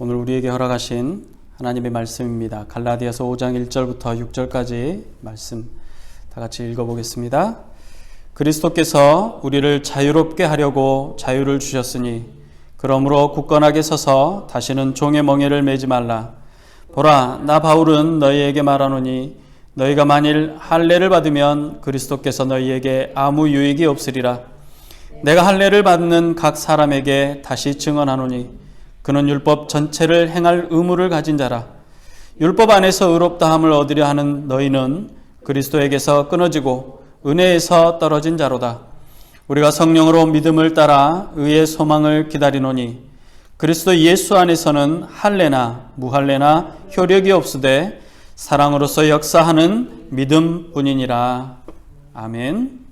오늘 우리에게 허락하신 하나님의 말씀입니다. 갈라디아서 5장 1절부터 6절까지 말씀 다 같이 읽어보겠습니다. 그리스도께서 우리를 자유롭게 하려고 자유를 주셨으니 그러므로 굳건하게 서서 다시는 종의 멍에를 매지 말라. 보라, 나 바울은 너희에게 말하노니 너희가 만일 할례를 받으면 그리스도께서 너희에게 아무 유익이 없으리라. 내가 할례를 받는 각 사람에게 다시 증언하노니 그는 율법 전체를 행할 의무를 가진 자라. 율법 안에서 의롭다함을 얻으려 하는 너희는 그리스도에게서 끊어지고 은혜에서 떨어진 자로다. 우리가 성령으로 믿음을 따라 의의 소망을 기다리노니 그리스도 예수 안에서는 할례나 무할례나 효력이 없으되 사랑으로서 역사하는 믿음뿐이니라. 아멘.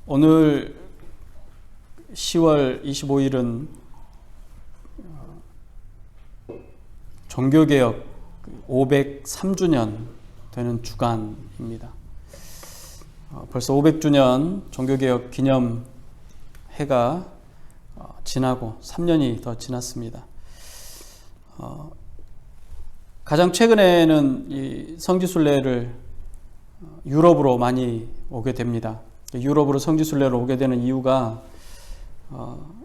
오늘 10월 25일은 종교개혁 503주년 되는 주간입니다. 벌써 500주년 종교개혁 기념해가 지나고 3년이 더 지났습니다. 가장 최근에는 이 성지순례를 유럽으로 많이 오게 됩니다. 유럽으로 성지순례로 오게 되는 이유가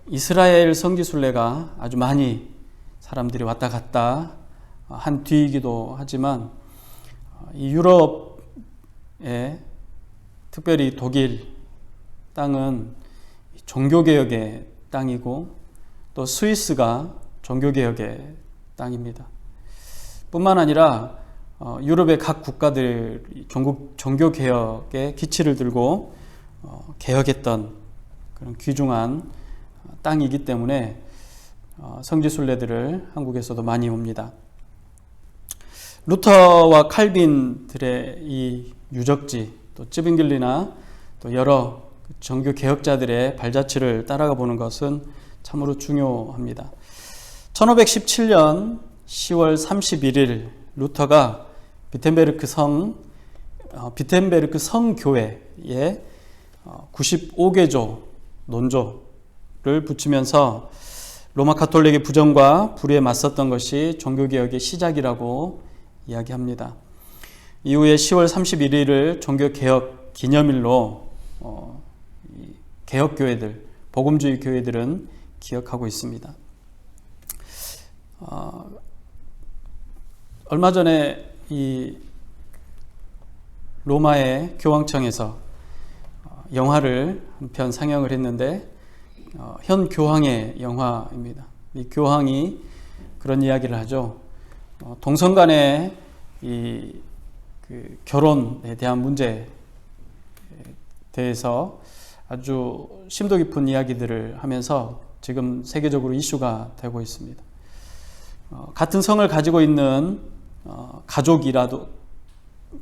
이스라엘 성지순례가 아주 많이 사람들이 왔다 갔다 한 뒤이기도 하지만 이 유럽에 특별히 독일 땅은 종교개혁의 땅이고 또 스위스가 종교개혁의 땅입니다. 뿐만 아니라 유럽의 각 국가들이 종교개혁의 기치를 들고 개혁했던 그런 귀중한 땅이기 때문에 성지순례들을 한국에서도 많이 옵니다. 루터와 칼빈들의 이 유적지, 또 찌빙길리나 또 여러 종교 개혁자들의 발자취를 따라가 보는 것은 참으로 중요합니다. 1517년 10월 31일 루터가 비텐베르크 성교회에 95개조 논조를 붙이면서 로마 가톨릭의 부정과 불의에 맞섰던 것이 종교개혁의 시작이라고 이야기합니다. 이후에 10월 31일을 종교개혁 기념일로 개혁교회들, 복음주의 교회들은 기억하고 있습니다. 얼마 전에 이 로마의 교황청에서 영화를 한 편 상영을 했는데 현 교황의 영화입니다. 이 교황이 그런 이야기를 하죠. 동성 간의 그 결혼에 대한 문제에 대해서 아주 심도 깊은 이야기들을 하면서 지금 세계적으로 이슈가 되고 있습니다. 같은 성을 가지고 있는 가족이라도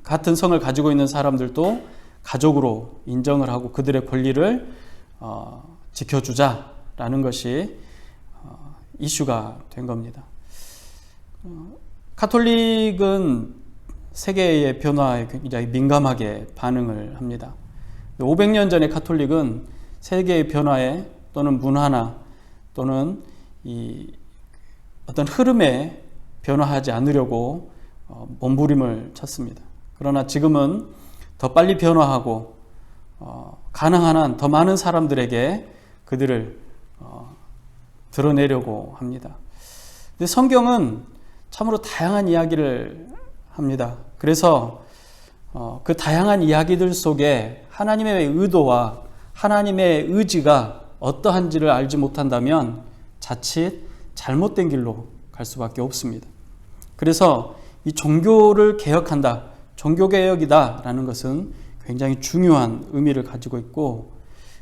같은 성을 가지고 있는 사람들도 가족으로 인정을 하고 그들의 권리를 지켜주자라는 것이 이슈가 된 겁니다. 가톨릭은 세계의 변화에 굉장히 민감하게 반응을 합니다. 500년 전의 가톨릭은 세계의 변화에 또는 문화나 또는 이 어떤 흐름에 변화하지 않으려고 몸부림을 쳤습니다. 그러나 지금은 더 빨리 변화하고 가능한 한 더 많은 사람들에게 그들을 드러내려고 합니다. 근데 성경은 참으로 다양한 이야기를 합니다. 그래서 그 다양한 이야기들 속에 하나님의 의도와 하나님의 의지가 어떠한지를 알지 못한다면 자칫 잘못된 길로 갈 수밖에 없습니다. 그래서 이 종교를 개혁한다, 종교개혁이다 라는 것은 굉장히 중요한 의미를 가지고 있고,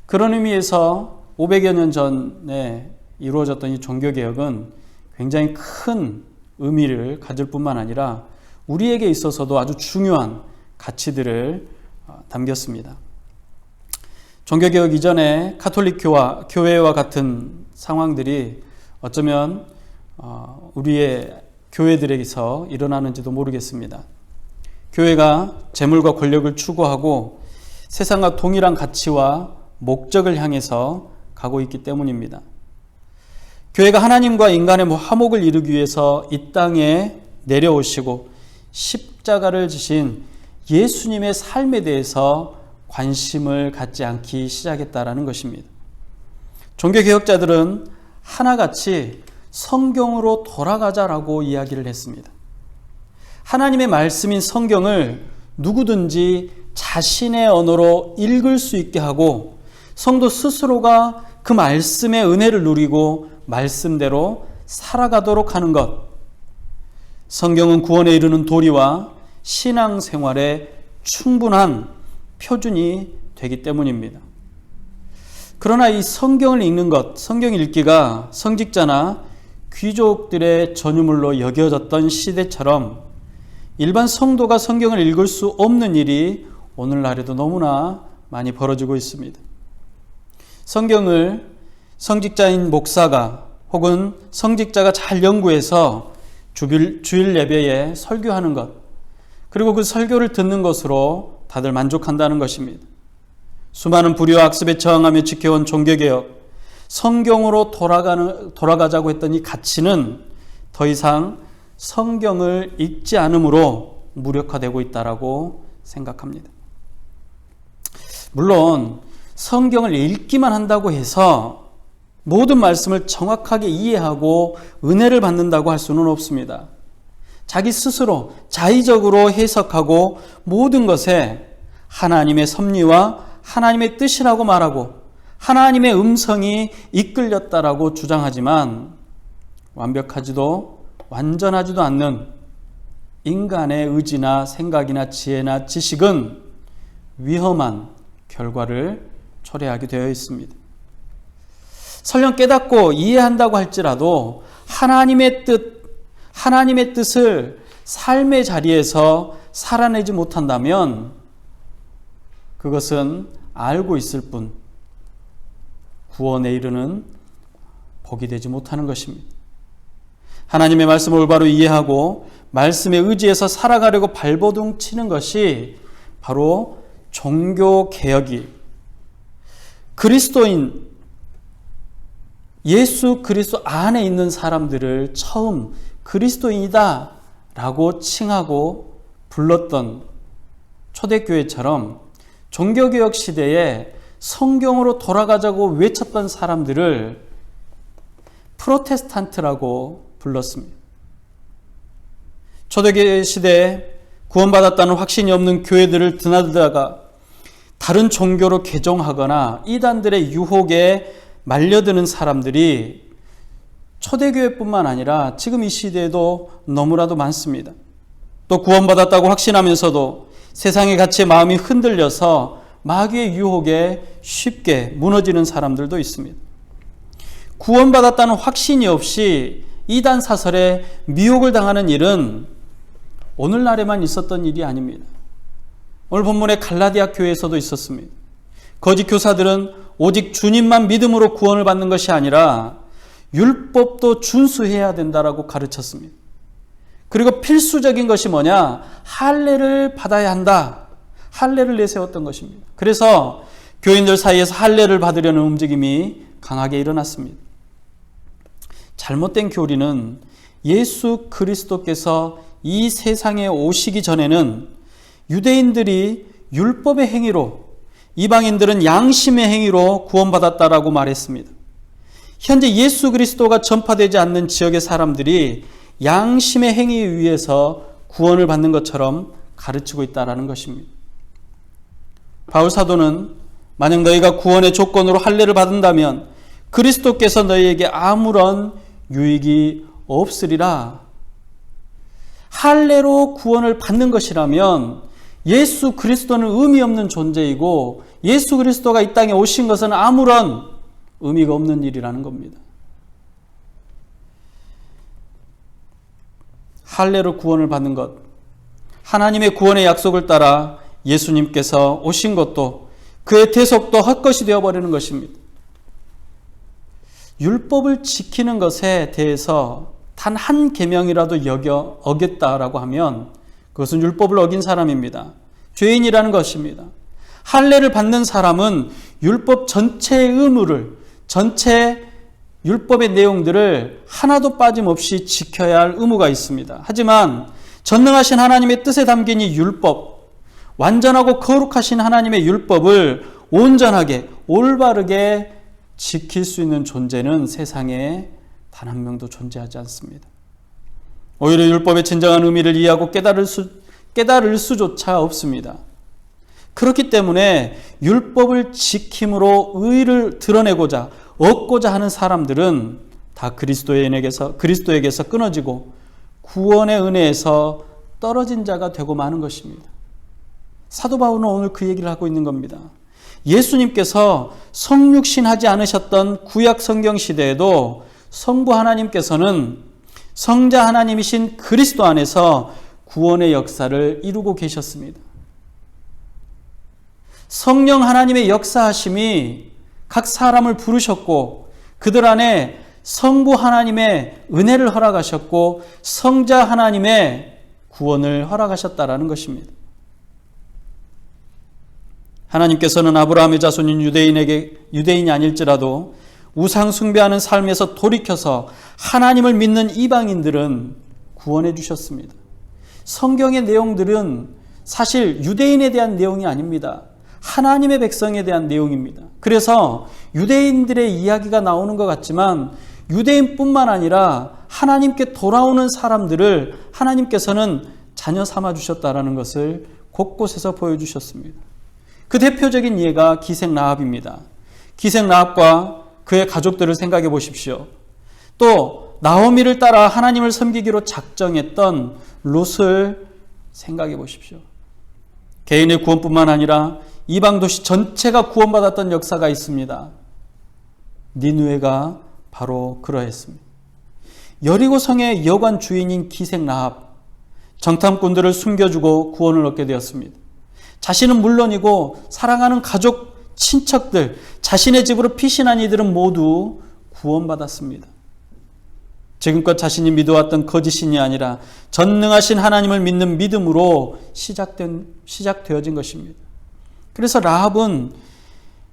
그런 의미에서 500여 년 전에 이루어졌던 이 종교개혁은 굉장히 큰 의미를 가질 뿐만 아니라 우리에게 있어서도 아주 중요한 가치들을 담겼습니다. 종교개혁 이전에 가톨릭 교회와 같은 상황들이 어쩌면 우리의 교회들에게서 일어나는지도 모르겠습니다. 교회가 재물과 권력을 추구하고 세상과 동일한 가치와 목적을 향해서 가고 있기 때문입니다. 교회가 하나님과 인간의 화목을 이루기 위해서 이 땅에 내려오시고 십자가를 지신 예수님의 삶에 대해서 관심을 갖지 않기 시작했다라는 것입니다. 종교개혁자들은 하나같이 성경으로 돌아가자라고 이야기를 했습니다. 하나님의 말씀인 성경을 누구든지 자신의 언어로 읽을 수 있게 하고 성도 스스로가 그 말씀의 은혜를 누리고 말씀대로 살아가도록 하는 것. 성경은 구원에 이르는 도리와 신앙생활의 충분한 표준이 되기 때문입니다. 그러나 이 성경을 읽는 것, 성경 읽기가 성직자나 귀족들의 전유물로 여겨졌던 시대처럼 일반 성도가 성경을 읽을 수 없는 일이 오늘날에도 너무나 많이 벌어지고 있습니다. 성경을 성직자인 목사가 혹은 성직자가 잘 연구해서 주일 예배에 설교하는 것, 그리고 그 설교를 듣는 것으로 다들 만족한다는 것입니다. 수많은 불의와 악습에 저항하며 지켜온 종교개혁, 성경으로 돌아가자고 했던 이 가치는 더 이상 성경을 읽지 않으므로 무력화되고 있다고 생각합니다. 물론 성경을 읽기만 한다고 해서 모든 말씀을 정확하게 이해하고 은혜를 받는다고 할 수는 없습니다. 자기 스스로 자의적으로 해석하고 모든 것에 하나님의 섭리와 하나님의 뜻이라고 말하고 하나님의 음성이 이끌렸다라고 주장하지만 완벽하지도 완전하지도 않는 인간의 의지나 생각이나 지혜나 지식은 위험한 결과를 초래하게 되어 있습니다. 설령 깨닫고 이해한다고 할지라도 하나님의 뜻을 삶의 자리에서 살아내지 못한다면 그것은 알고 있을 뿐 구원에 이르는 복이 되지 못하는 것입니다. 하나님의 말씀을 올바로 이해하고 말씀에 의지해서 살아가려고 발버둥 치는 것이 바로 종교개혁이 그리스도인 예수 그리스도 안에 있는 사람들을 처음 그리스도인이다 라고 칭하고 불렀던 초대교회처럼 종교개혁 시대에 성경으로 돌아가자고 외쳤던 사람들을 프로테스탄트라고 불렀습니다. 초대교회 시대에 구원받았다는 확신이 없는 교회들을 드나들다가 다른 종교로 개종하거나 이단들의 유혹에 말려드는 사람들이 초대교회뿐만 아니라 지금 이 시대에도 너무나도 많습니다. 또 구원받았다고 확신하면서도 세상의 가치에 마음이 흔들려서 마귀의 유혹에 쉽게 무너지는 사람들도 있습니다. 구원받았다는 확신이 없이 이단 사설에 미혹을 당하는 일은 오늘날에만 있었던 일이 아닙니다. 오늘 본문의 갈라디아 교회에서도 있었습니다. 거짓 교사들은 오직 주님만 믿음으로 구원을 받는 것이 아니라 율법도 준수해야 된다라고 가르쳤습니다. 그리고 필수적인 것이 뭐냐? 할례를 받아야 한다. 할례를 내세웠던 것입니다. 그래서 교인들 사이에서 할례를 받으려는 움직임이 강하게 일어났습니다. 잘못된 교리는 예수 그리스도께서 이 세상에 오시기 전에는 유대인들이 율법의 행위로, 이방인들은 양심의 행위로 구원받았다라고 말했습니다. 현재 예수 그리스도가 전파되지 않는 지역의 사람들이 양심의 행위에 의해서 구원을 받는 것처럼 가르치고 있다는 것입니다. 바울 사도는 만약 너희가 구원의 조건으로 할례를 받는다면 그리스도께서 너희에게 아무런 유익이 없으리라. 할례로 구원을 받는 것이라면 예수 그리스도는 의미 없는 존재이고 예수 그리스도가 이 땅에 오신 것은 아무런 의미가 없는 일이라는 겁니다. 할례로 구원을 받는 것, 하나님의 구원의 약속을 따라 예수님께서 오신 것도 그의 대속도 헛것이 되어버리는 것입니다. 율법을 지키는 것에 대해서 단 한 계명이라도 어겼다라고 하면 그것은 율법을 어긴 사람입니다. 죄인이라는 것입니다. 할례를 받는 사람은 율법 전체의 의무를 전체 율법의 내용들을 하나도 빠짐없이 지켜야 할 의무가 있습니다. 하지만 전능하신 하나님의 뜻에 담긴 이 율법, 완전하고 거룩하신 하나님의 율법을 온전하게 올바르게 지킬 수 있는 존재는 세상에 단 한 명도 존재하지 않습니다. 오히려 율법의 진정한 의미를 이해하고 깨달을 수조차 없습니다. 그렇기 때문에 율법을 지킴으로 의를 드러내고자 얻고자 하는 사람들은 다 그리스도에게서 끊어지고 구원의 은혜에서 떨어진 자가 되고 마는 것입니다. 사도 바울은 오늘 그 얘기를 하고 있는 겁니다. 예수님께서 성육신하지 않으셨던 구약 성경 시대에도 성부 하나님께서는 성자 하나님이신 그리스도 안에서 구원의 역사를 이루고 계셨습니다. 성령 하나님의 역사하심이 각 사람을 부르셨고 그들 안에 성부 하나님의 은혜를 허락하셨고 성자 하나님의 구원을 허락하셨다라는 것입니다. 하나님께서는 아브라함의 자손인 유대인이 아닐지라도 우상 숭배하는 삶에서 돌이켜서 하나님을 믿는 이방인들은 구원해 주셨습니다. 성경의 내용들은 사실 유대인에 대한 내용이 아닙니다. 하나님의 백성에 대한 내용입니다. 그래서 유대인들의 이야기가 나오는 것 같지만 유대인뿐만 아니라 하나님께 돌아오는 사람들을 하나님께서는 자녀 삼아 주셨다라는 것을 곳곳에서 보여주셨습니다. 그 대표적인 예가 기생 라합입니다. 기생 라합과 그의 가족들을 생각해 보십시오. 또 나오미를 따라 하나님을 섬기기로 작정했던 롯을 생각해 보십시오. 개인의 구원뿐만 아니라 이방 도시 전체가 구원받았던 역사가 있습니다. 니느웨가 바로 그러했습니다. 여리고 성의 여관 주인인 기생 라합, 정탐꾼들을 숨겨주고 구원을 얻게 되었습니다. 자신은 물론이고 사랑하는 가족, 친척들, 자신의 집으로 피신한 이들은 모두 구원받았습니다. 지금껏 자신이 믿어왔던 거짓 신이 아니라 전능하신 하나님을 믿는 믿음으로 시작되어진 것입니다. 그래서 라합은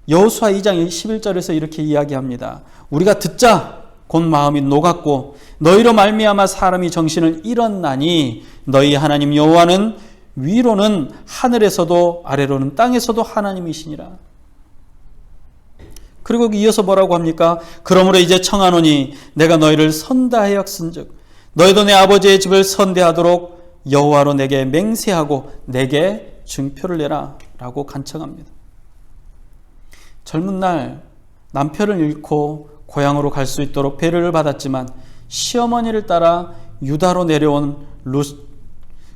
여호수아 2장 11절에서 이렇게 이야기합니다. 우리가 듣자 곧 마음이 녹았고 너희로 말미암아 사람이 정신을 잃었나니 너희 하나님 여호와는 위로는 하늘에서도 아래로는 땅에서도 하나님이시니라. 그리고 이어서 뭐라고 합니까? 그러므로 이제 청하노니 내가 너희를 선다하였은즉 너희도 내 아버지의 집을 선대하도록 여호와로 내게 맹세하고 내게 증표를 내라 라고 간청합니다. 젊은 날 남편을 잃고 고향으로 갈 수 있도록 배려를 받았지만 시어머니를 따라 유다로 내려온 룻,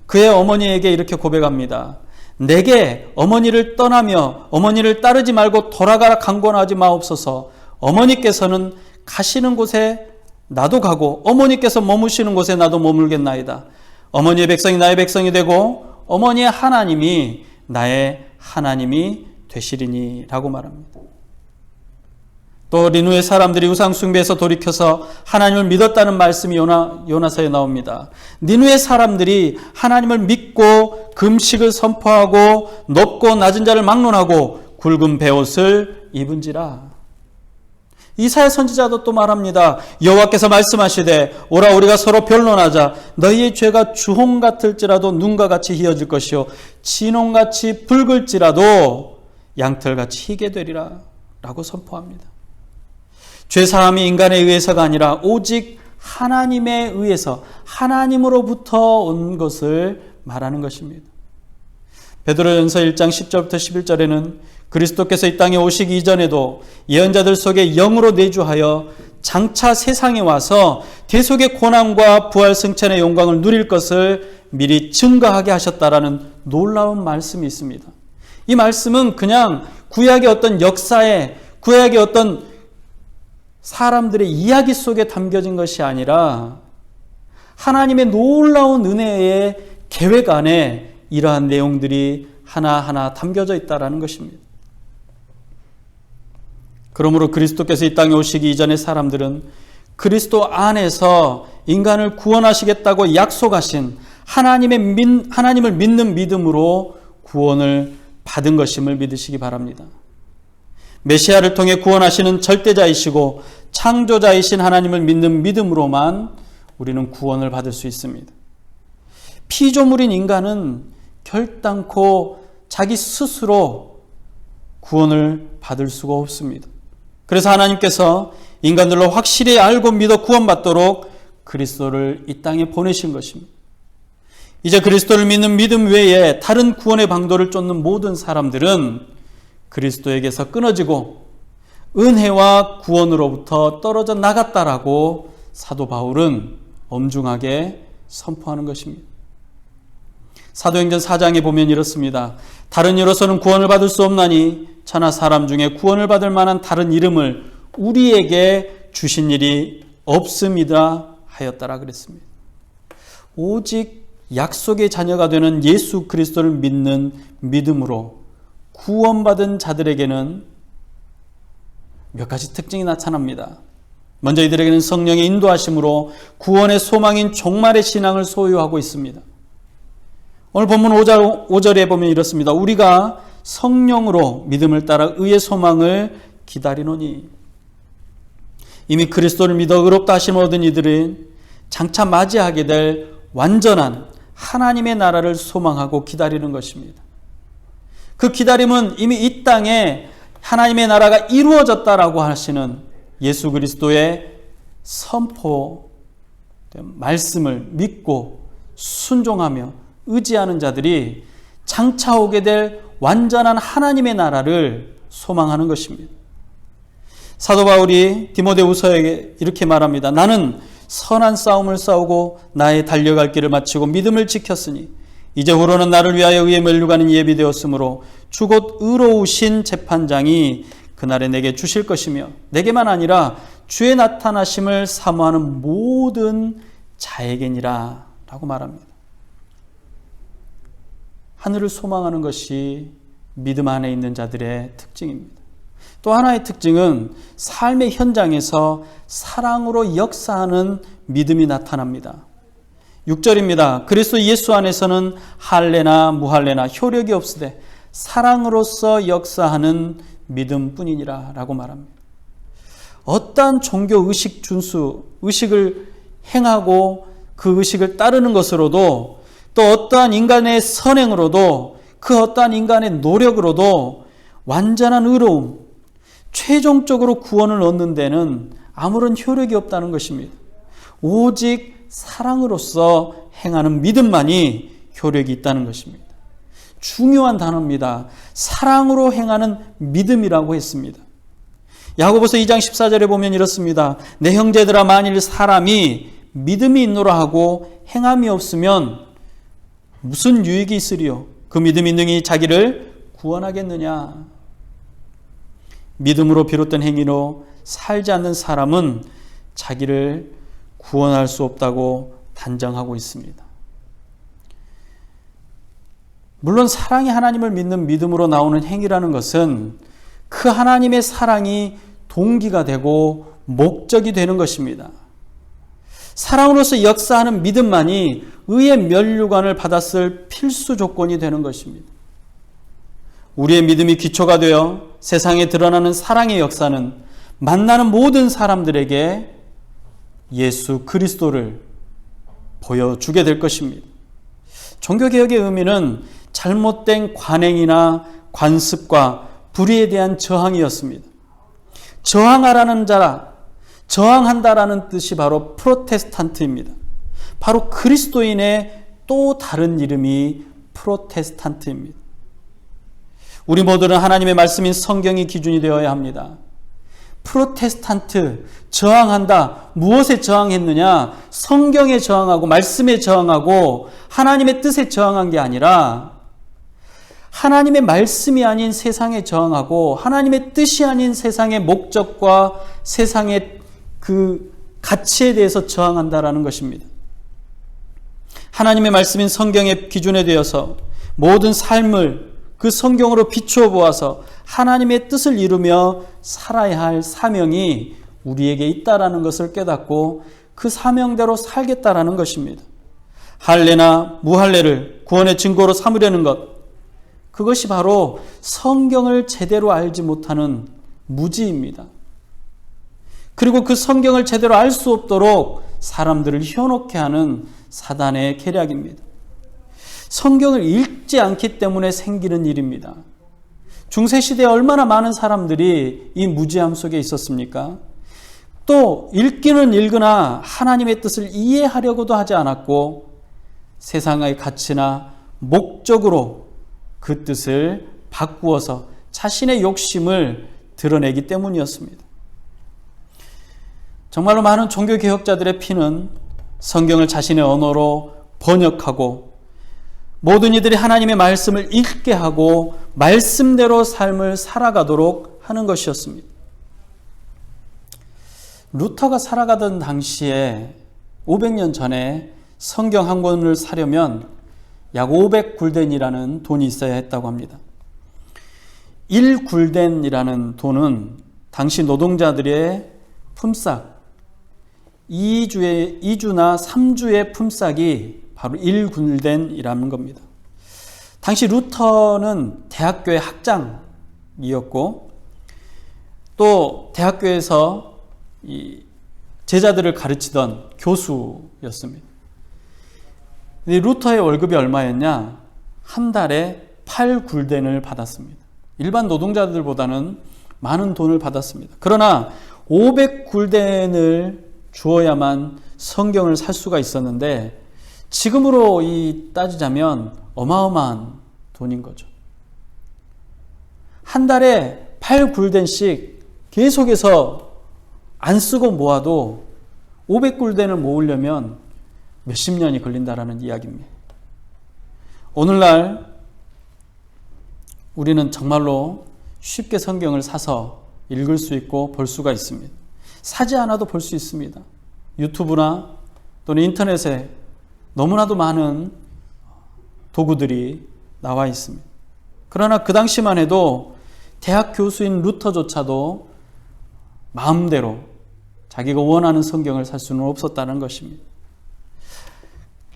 그의 어머니에게 이렇게 고백합니다. 내게 어머니를 떠나며 어머니를 따르지 말고 돌아가라 강권하지 마옵소서. 어머니께서는 가시는 곳에 나도 가고 어머니께서 머무시는 곳에 나도 머물겠나이다. 어머니의 백성이 나의 백성이 되고 어머니의 하나님이 나의 하나님이 되시리니 라고 말합니다. 또 니느웨 사람들이 우상 숭배에서 돌이켜서 하나님을 믿었다는 말씀이 요나서에 나옵니다. 니느웨 사람들이 하나님을 믿고 금식을 선포하고 높고 낮은 자를 막론하고 굵은 베옷을 입은지라. 이사야 선지자도 또 말합니다. 여호와께서 말씀하시되 오라 우리가 서로 변론하자. 너희의 죄가 주홍 같을지라도 눈과 같이 희어질 것이요 진홍같이 붉을지라도 양털같이 희게 되리라 라고 선포합니다. 죄사함이 인간에 의해서가 아니라 오직 하나님에 의해서 하나님으로부터 온 것을 말하는 것입니다. 베드로전서 1장 10절부터 11절에는 그리스도께서 이 땅에 오시기 이전에도 예언자들 속에 영으로 내주하여 장차 세상에 와서 대속의 고난과 부활 승천의 영광을 누릴 것을 미리 증거하게 하셨다라는 놀라운 말씀이 있습니다. 이 말씀은 그냥 구약의 어떤 역사에, 구약의 어떤 사람들의 이야기 속에 담겨진 것이 아니라 하나님의 놀라운 은혜의 계획 안에 이러한 내용들이 하나하나 담겨져 있다는 것입니다. 그러므로 그리스도께서 이 땅에 오시기 이전의 사람들은 그리스도 안에서 인간을 구원하시겠다고 약속하신 하나님을 믿는 믿음으로 구원을 받은 것임을 믿으시기 바랍니다. 메시아를 통해 구원하시는 절대자이시고 창조자이신 하나님을 믿는 믿음으로만 우리는 구원을 받을 수 있습니다. 피조물인 인간은 결단코 자기 스스로 구원을 받을 수가 없습니다. 그래서 하나님께서 인간들로 확실히 알고 믿어 구원받도록 그리스도를 이 땅에 보내신 것입니다. 이제 그리스도를 믿는 믿음 외에 다른 구원의 방도를 쫓는 모든 사람들은 그리스도에게서 끊어지고 은혜와 구원으로부터 떨어져 나갔다라고 사도 바울은 엄중하게 선포하는 것입니다. 사도행전 4장에 보면 이렇습니다. 다른 이로서는 구원을 받을 수 없나니 천하 사람 중에 구원을 받을 만한 다른 이름을 우리에게 주신 일이 없음이다 하였다라 그랬습니다. 오직 약속의 자녀가 되는 예수 그리스도를 믿는 믿음으로 구원받은 자들에게는 몇 가지 특징이 나타납니다. 먼저 이들에게는 성령의 인도하심으로 구원의 소망인 종말의 신앙을 소유하고 있습니다. 오늘 본문 5절에 보면 이렇습니다. 우리가 성령으로 믿음을 따라 의의 소망을 기다리노니. 이미 그리스도를 믿어 의롭다 하심을 얻은 이들은 장차 맞이하게 될 완전한 하나님의 나라를 소망하고 기다리는 것입니다. 그 기다림은 이미 이 땅에 하나님의 나라가 이루어졌다라고 하시는 예수 그리스도의 선포 말씀을 믿고 순종하며 의지하는 자들이 장차 오게 될 완전한 하나님의 나라를 소망하는 것입니다. 사도 바울이 디모데후서에게 이렇게 말합니다. 나는 선한 싸움을 싸우고 나의 달려갈 길을 마치고 믿음을 지켰으니 이제 후로는 나를 위하여 의의 면류관이 예비되었으므로 주 곧 의로우신 재판장이 그날에 내게 주실 것이며 내게만 아니라 주의 나타나심을 사모하는 모든 자에게니라 라고 말합니다. 하늘을 소망하는 것이 믿음 안에 있는 자들의 특징입니다. 또 하나의 특징은 삶의 현장에서 사랑으로 역사하는 믿음이 나타납니다. 6절입니다. 그리스도 예수 안에서는 할례나 무할례나 효력이 없으되 사랑으로서 역사하는 믿음뿐이니라 라고 말합니다. 어떠한 종교 의식 준수, 의식을 행하고 그 의식을 따르는 것으로도 또 어떠한 인간의 선행으로도 그 어떠한 인간의 노력으로도 완전한 의로움, 최종적으로 구원을 얻는 데는 아무런 효력이 없다는 것입니다. 오직 사랑으로서 행하는 믿음만이 효력이 있다는 것입니다. 중요한 단어입니다. 사랑으로 행하는 믿음이라고 했습니다. 야고보서 2장 14절에 보면 이렇습니다. 내 형제들아 만일 사람이 믿음이 있노라 하고 행함이 없으면 무슨 유익이 있으리요? 그 믿음이 능히 자기를 구원하겠느냐? 믿음으로 비롯된 행위로 살지 않는 사람은 자기를 구원할 수 없다고 단정하고 있습니다. 물론 사랑이 하나님을 믿는 믿음으로 나오는 행위라는 것은 그 하나님의 사랑이 동기가 되고 목적이 되는 것입니다. 사랑으로서 역사하는 믿음만이 의의 면류관을 받았을 필수 조건이 되는 것입니다. 우리의 믿음이 기초가 되어 세상에 드러나는 사랑의 역사는 만나는 모든 사람들에게 예수 그리스도를 보여주게 될 것입니다. 종교개혁의 의미는 잘못된 관행이나 관습과 불의에 대한 저항이었습니다. 저항하라는 자라, 저항한다라는 뜻이 바로 프로테스탄트입니다. 바로 그리스도인의 또 다른 이름이 프로테스탄트입니다. 우리 모두는 하나님의 말씀인 성경이 기준이 되어야 합니다. 프로테스탄트, 저항한다. 무엇에 저항했느냐? 성경에 저항하고 말씀에 저항하고 하나님의 뜻에 저항한 게 아니라 하나님의 말씀이 아닌 세상에 저항하고 하나님의 뜻이 아닌 세상의 목적과 세상의 그 가치에 대해서 저항한다라는 것입니다. 하나님의 말씀인 성경의 기준에 대해서 모든 삶을 그 성경으로 비추어 보아서 하나님의 뜻을 이루며 살아야 할 사명이 우리에게 있다라는 것을 깨닫고 그 사명대로 살겠다라는 것입니다. 할례나 무할례를 구원의 증거로 삼으려는 것, 그것이 바로 성경을 제대로 알지 못하는 무지입니다. 그리고 그 성경을 제대로 알 수 없도록 사람들을 현혹해 하는 사단의 계략입니다. 성경을 읽지 않기 때문에 생기는 일입니다. 중세시대에 얼마나 많은 사람들이 이 무지함 속에 있었습니까? 또 읽기는 읽으나 하나님의 뜻을 이해하려고도 하지 않았고 세상의 가치나 목적으로 그 뜻을 바꾸어서 자신의 욕심을 드러내기 때문이었습니다. 정말로 많은 종교개혁자들의 피는 성경을 자신의 언어로 번역하고 모든 이들이 하나님의 말씀을 읽게 하고 말씀대로 삶을 살아가도록 하는 것이었습니다. 루터가 살아가던 당시에 500년 전에 성경 한 권을 사려면 약 500굴덴이라는 돈이 있어야 했다고 합니다. 1굴덴이라는 돈은 당시 노동자들의 품삯, 2주나 3주의 품삯이 바로 1굴덴이라는 겁니다. 당시 루터는 대학교의 학장이었고 또 대학교에서 이 제자들을 가르치던 교수였습니다. 루터의 월급이 얼마였냐? 한 달에 8굴덴을 받았습니다. 일반 노동자들보다는 많은 돈을 받았습니다. 그러나 500굴덴을 주어야만 성경을 살 수가 있었는데 지금으로 따지자면 어마어마한 돈인 거죠. 한 달에 8굴덴씩 계속해서 안 쓰고 모아도 500굴덴을 모으려면 몇십 년이 걸린다라는 이야기입니다. 오늘날 우리는 정말로 쉽게 성경을 사서 읽을 수 있고 볼 수가 있습니다. 사지 않아도 볼 수 있습니다. 유튜브나 또는 인터넷에 너무나도 많은 도구들이 나와 있습니다. 그러나 그 당시만 해도 대학 교수인 루터조차도 마음대로 자기가 원하는 성경을 살 수는 없었다는 것입니다.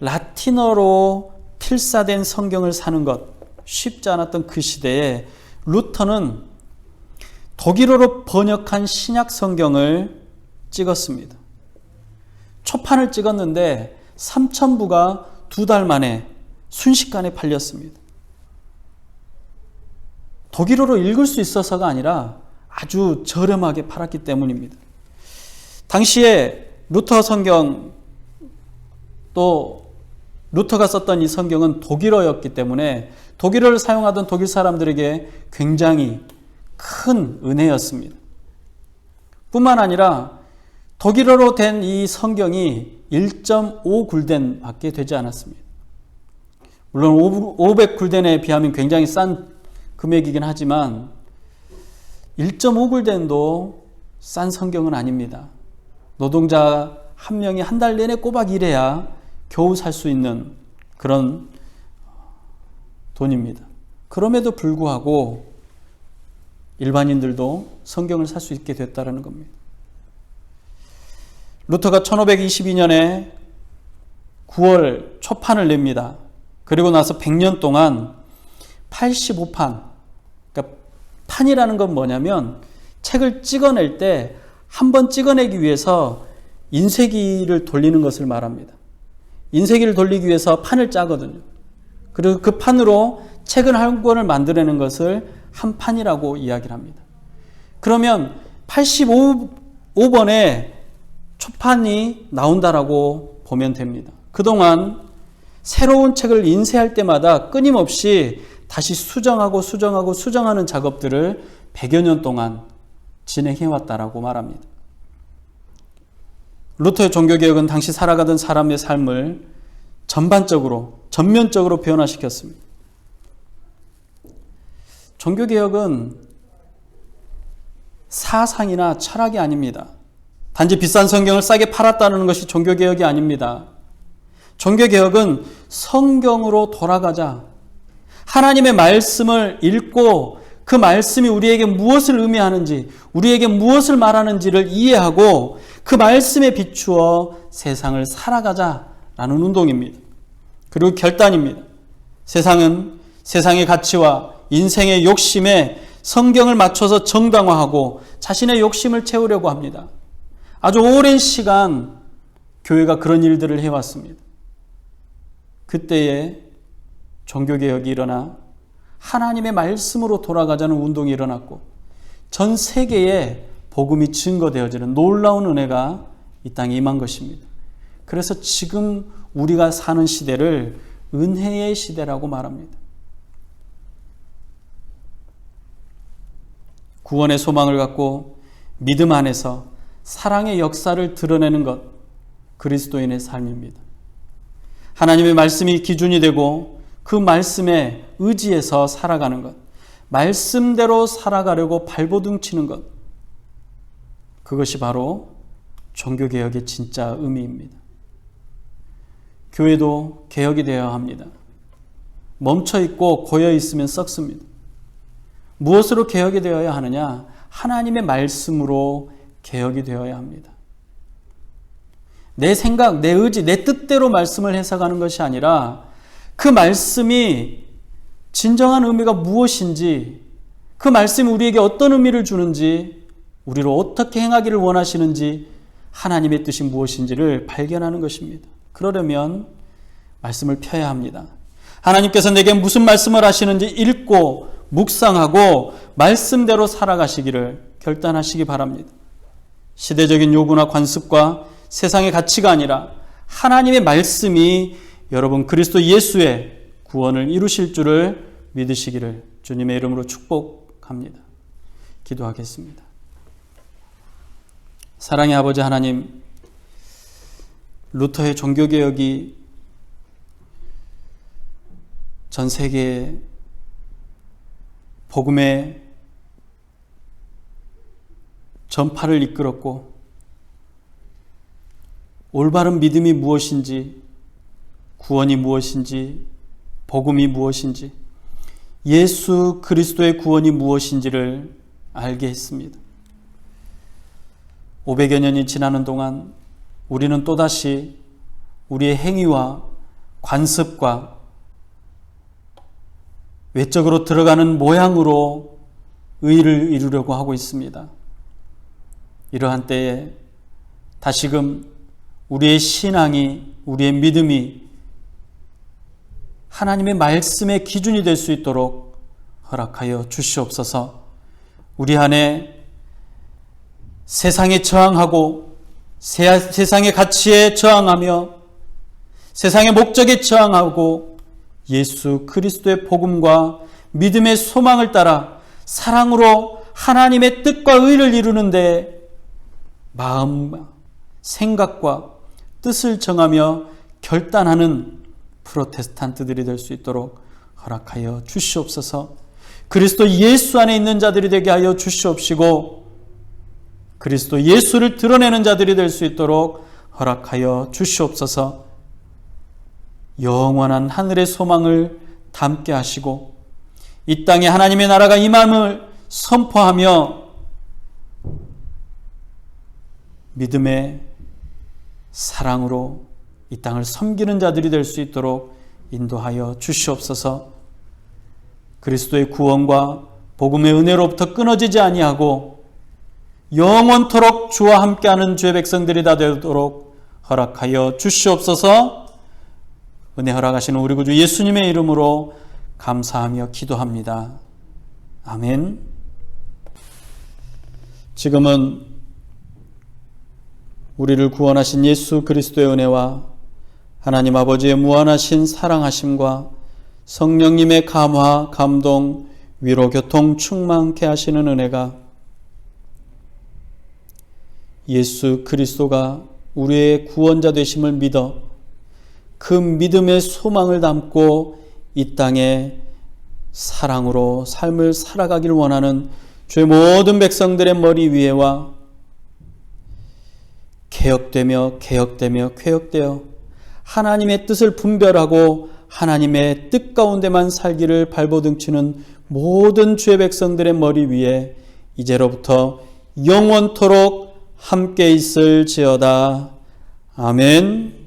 라틴어로 필사된 성경을 사는 것 쉽지 않았던 그 시대에 루터는 독일어로 번역한 신약 성경을 찍었습니다. 초판을 찍었는데 3,000부가 2달 만에 순식간에 팔렸습니다. 독일어로 읽을 수 있어서가 아니라 아주 저렴하게 팔았기 때문입니다. 당시에 루터 성경 또 루터가 썼던 이 성경은 독일어였기 때문에 독일어를 사용하던 독일 사람들에게 굉장히 큰 은혜였습니다. 뿐만 아니라 독일어로 된 이 성경이 1.5굴덴 밖에 되지 않았습니다. 물론 500굴덴에 비하면 굉장히 싼 금액이긴 하지만 1.5굴덴도 싼 성경은 아닙니다. 노동자 한 명이 한 달 내내 꼬박 일해야 겨우 살 수 있는 그런 돈입니다. 그럼에도 불구하고 일반인들도 성경을 살 수 있게 됐다는 겁니다. 루터가 1522년에 9월 초판을 냅니다. 그리고 나서 100년 동안 85판, 그러니까 판이라는 건 뭐냐면 책을 찍어낼 때 한 번 찍어내기 위해서 인쇄기를 돌리는 것을 말합니다. 인쇄기를 돌리기 위해서 판을 짜거든요. 그리고 그 판으로 책을 한 권을 만들어내는 것을 한 판이라고 이야기를 합니다. 그러면 85번의 초판이 나온다라고 보면 됩니다. 그동안 새로운 책을 인쇄할 때마다 끊임없이 다시 수정하는 작업들을 100여 년 동안 진행해왔다라고 말합니다. 루터의 종교개혁은 당시 살아가던 사람의 삶을 전면적으로 변화시켰습니다. 종교개혁은 사상이나 철학이 아닙니다. 단지 비싼 성경을 싸게 팔았다는 것이 종교개혁이 아닙니다. 종교개혁은 성경으로 돌아가자. 하나님의 말씀을 읽고 그 말씀이 우리에게 무엇을 의미하는지, 우리에게 무엇을 말하는지를 이해하고 그 말씀에 비추어 세상을 살아가자라는 운동입니다. 그리고 결단입니다. 세상은 세상의 가치와 인생의 욕심에 성경을 맞춰서 정당화하고 자신의 욕심을 채우려고 합니다. 아주 오랜 시간 교회가 그런 일들을 해왔습니다. 그때에 종교개혁이 일어나 하나님의 말씀으로 돌아가자는 운동이 일어났고 전 세계에 복음이 증거되어지는 놀라운 은혜가 이 땅에 임한 것입니다. 그래서 지금 우리가 사는 시대를 은혜의 시대라고 말합니다. 구원의 소망을 갖고 믿음 안에서 사랑의 역사를 드러내는 것, 그리스도인의 삶입니다. 하나님의 말씀이 기준이 되고 그 말씀에 의지해서 살아가는 것, 말씀대로 살아가려고 발버둥치는 것, 그것이 바로 종교개혁의 진짜 의미입니다. 교회도 개혁이 되어야 합니다. 멈춰있고 고여있으면 썩습니다. 무엇으로 개혁이 되어야 하느냐? 하나님의 말씀으로 개혁이 되어야 합니다. 내 생각, 내 의지, 내 뜻대로 말씀을 해석하는 것이 아니라 그 말씀이 진정한 의미가 무엇인지, 그 말씀이 우리에게 어떤 의미를 주는지, 우리를 어떻게 행하기를 원하시는지, 하나님의 뜻이 무엇인지를 발견하는 것입니다. 그러려면 말씀을 펴야 합니다. 하나님께서 내게 무슨 말씀을 하시는지 읽고 묵상하고 말씀대로 살아가시기를 결단하시기 바랍니다. 시대적인 요구나 관습과 세상의 가치가 아니라 하나님의 말씀이 여러분 그리스도 예수의 구원을 이루실 줄을 믿으시기를 주님의 이름으로 축복합니다. 기도하겠습니다. 사랑의 아버지 하나님, 루터의 종교개혁이 전 세계에 복음의 전파를 이끌었고 올바른 믿음이 무엇인지, 구원이 무엇인지, 복음이 무엇인지, 예수 그리스도의 구원이 무엇인지를 알게 했습니다. 500여 년이 지나는 동안 우리는 또다시 우리의 행위와 관습과 외적으로 들어가는 모양으로 의의를 이루려고 하고 있습니다. 이러한 때에 다시금 우리의 신앙이, 우리의 믿음이 하나님의 말씀의 기준이 될 수 있도록 허락하여 주시옵소서. 우리 안에 세상에 저항하고 세상의 가치에 저항하며 세상의 목적에 저항하고 예수 그리스도의 복음과 믿음의 소망을 따라 사랑으로 하나님의 뜻과 의를 이루는데 마음과 생각과 뜻을 정하며 결단하는 프로테스탄트들이 될 수 있도록 허락하여 주시옵소서. 그리스도 예수 안에 있는 자들이 되게 하여 주시옵시고 그리스도 예수를 드러내는 자들이 될 수 있도록 허락하여 주시옵소서. 영원한 하늘의 소망을 담게 하시고 이 땅에 하나님의 나라가 임함을 선포하며 믿음의 사랑으로 이 땅을 섬기는 자들이 될 수 있도록 인도하여 주시옵소서. 그리스도의 구원과 복음의 은혜로부터 끊어지지 아니하고 영원토록 주와 함께하는 주의 백성들이 다 되도록 허락하여 주시옵소서. 은혜 허락하시는 우리 구주 예수님의 이름으로 감사하며 기도합니다. 아멘. 지금은 우리를 구원하신 예수 그리스도의 은혜와 하나님 아버지의 무한하신 사랑하심과 성령님의 감화, 감동, 위로, 교통 충만케 하시는 은혜가 예수 그리스도가 우리의 구원자 되심을 믿어 그 믿음의 소망을 담고 이 땅에 사랑으로 삶을 살아가길 원하는 주의 모든 백성들의 머리 위에와 개혁되며 쾌역되어 하나님의 뜻을 분별하고 하나님의 뜻 가운데만 살기를 발버둥치는 모든 주의 백성들의 머리 위에 이제로부터 영원토록 함께 있을지어다. 아멘.